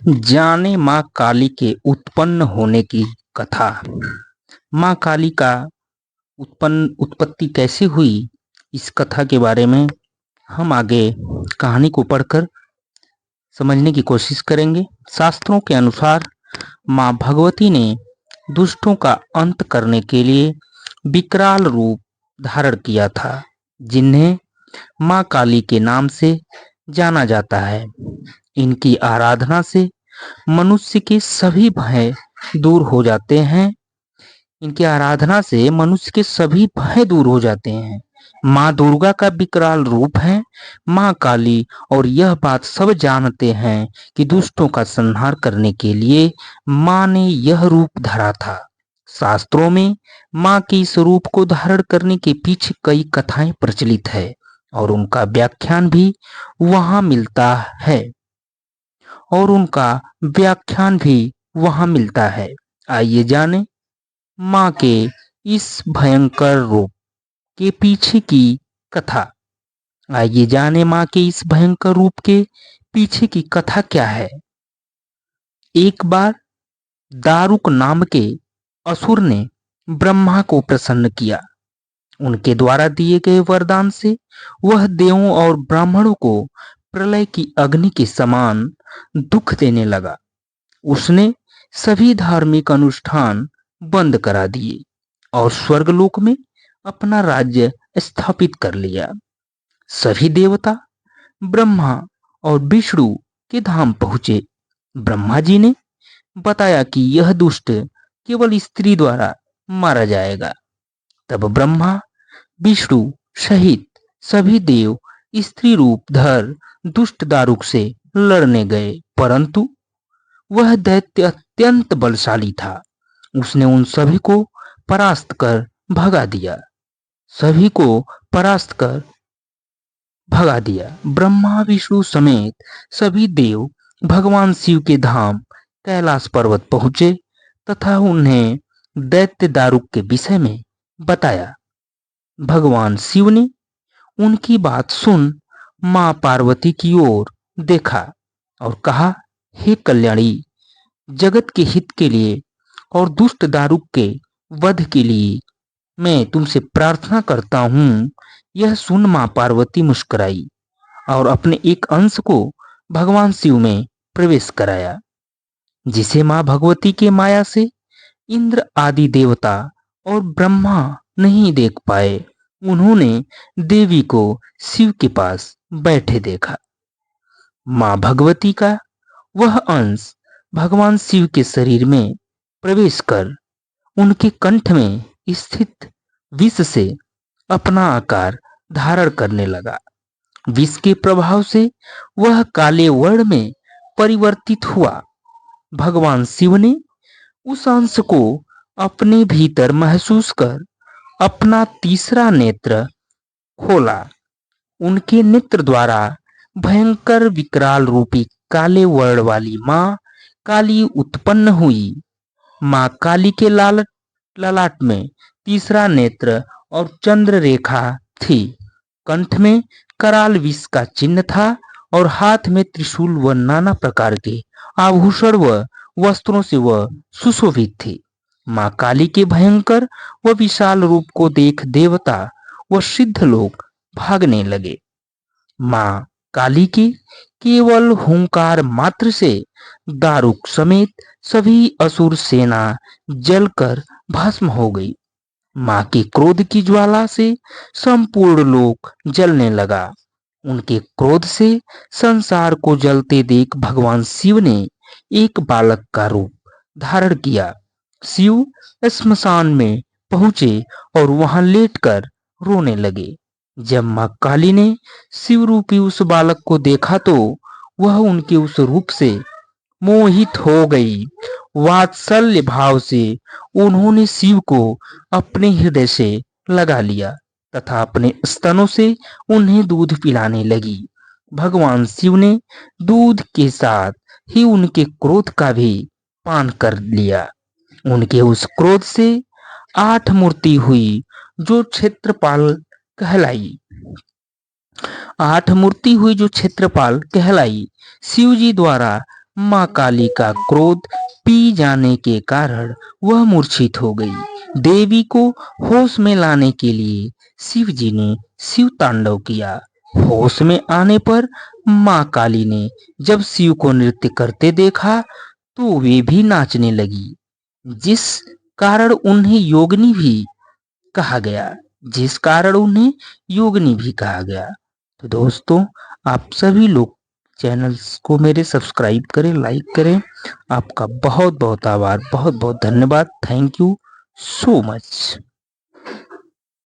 जाने माँ काली के उत्पन्न होने की कथा। माँ काली का उत्पत्ति कैसे हुई, इस कथा के बारे में हम आगे कहानी को पढ़कर समझने की कोशिश करेंगे। शास्त्रों के अनुसार माँ भगवती ने दुष्टों का अंत करने के लिए विकराल रूप धारण किया था, जिन्हें माँ काली के नाम से जाना जाता है। इनकी आराधना से मनुष्य के सभी भय दूर हो जाते हैं। इनकी आराधना से मनुष्य के सभी भय दूर हो जाते हैं। माँ दुर्गा का विकराल रूप है माँ काली, और यह बात सब जानते हैं कि दुष्टों का संहार करने के लिए माँ ने यह रूप धरा था। शास्त्रों में माँ के इस रूप को धारण करने के पीछे कई कथाएं प्रचलित है, और उनका व्याख्यान भी वहां मिलता है आइए जाने माँ के इस भयंकर रूप के पीछे की कथा। आइए जाने माँ के इस भयंकर रूप के पीछे की कथा क्या है। एक बार दारुक नाम के असुर ने ब्रह्मा को प्रसन्न किया। उनके द्वारा दिए गए वरदान से वह देवों और ब्राह्मणों को प्रलय की अग्नि के समान दुख देने लगा। उसने सभी धार्मिक अनुष्ठान बंद करा दिए और स्वर्गलोक में अपना राज्य स्थापित कर लिया। सभी देवता ब्रह्मा और विष्णु के धाम पहुंचे। ब्रह्मा जी ने बताया कि यह दुष्ट केवल स्त्री द्वारा मारा जाएगा। तब ब्रह्मा विष्णु सहित सभी देव स्त्री रूप धर दुष्ट दारुक से लड़ने गए, परंतु वह दैत्य अत्यंत बलशाली था। उसने उन सभी को परास्त कर भगा दिया। ब्रह्मा विष्णु समेत सभी देव भगवान शिव के धाम कैलाश पर्वत पहुंचे तथा उन्हें दैत्य दारुक के विषय में बताया। भगवान शिव ने उनकी बात सुन मां पार्वती की ओर देखा और कहा, हे कल्याणी, जगत के हित के लिए और दुष्ट दारुक के वध के लिए मैं तुमसे प्रार्थना करता हूँ। यह सुन मां पार्वती मुस्कुराई और अपने एक अंश को भगवान शिव में प्रवेश कराया, जिसे मां भगवती के माया से इंद्र आदि देवता और ब्रह्मा नहीं देख पाए। उन्होंने देवी को शिव के पास बैठे देखा। मां भगवती का वह अंश भगवान शिव के शरीर में प्रवेश कर उनके कंठ में स्थित विष से अपना आकार धारण करने लगा। विष के प्रभाव से वह काले वर्ण में परिवर्तित हुआ। भगवान शिव ने उस अंश को अपने भीतर महसूस कर अपना तीसरा नेत्र खोला। उनके नेत्र द्वारा भयंकर विकराल रूपी काले वर्ण वाली मां काली उत्पन्न हुई। मां काली के ललाट में तीसरा नेत्र और चंद्र रेखा थी। कंठ में कराल विष का चिन्ह था और हाथ में त्रिशूल व नाना प्रकार के आभूषण व वस्त्रों से वह सुशोभित थी। मां काली के भयंकर व विशाल रूप को देख देवता व सिद्ध लोग भागने लगे। मां काली की केवल हुंकार मात्र से दारुक समेत सभी असुर सेना जलकर भस्म हो गई। मां के क्रोध की ज्वाला से संपूर्ण लोक जलने लगा। उनके क्रोध से संसार को जलते देख भगवान शिव ने एक बालक का रूप धारण किया। शिव श्मशान में पहुंचे और वहां लेटकर रोने लगे। जब मां काली ने शिव रूपी उस बालक को देखा तो वह उनके उस रूप से मोहित हो गई। वात्सल्य भाव से उन्होंने शिव को अपने हृदय से लगा लिया तथा अपने स्तनों से उन्हें दूध पिलाने लगी। भगवान शिव ने दूध के साथ ही उनके क्रोध का भी पान कर लिया। उनके उस क्रोध से 8 मूर्ति हुई जो क्षेत्रपाल कहलाई। शिव जी द्वारा माँ काली का क्रोध पी जाने के कारण वह मूर्छित हो गई। देवी को होश में लाने के लिए शिव जी ने शिव तांडव किया। होश में आने पर माँ काली ने जब शिव को नृत्य करते देखा तो वे भी नाचने लगी, जिस कारण उन्हें योगिनी भी कहा गया जिस कारण उन्हें योगिनी भी कहा गया। तो दोस्तों, आप सभी लोग चैनल्स को मेरे सब्सक्राइब करें, लाइक करें। आपका बहुत बहुत आभार, बहुत बहुत धन्यवाद। Thank you so much.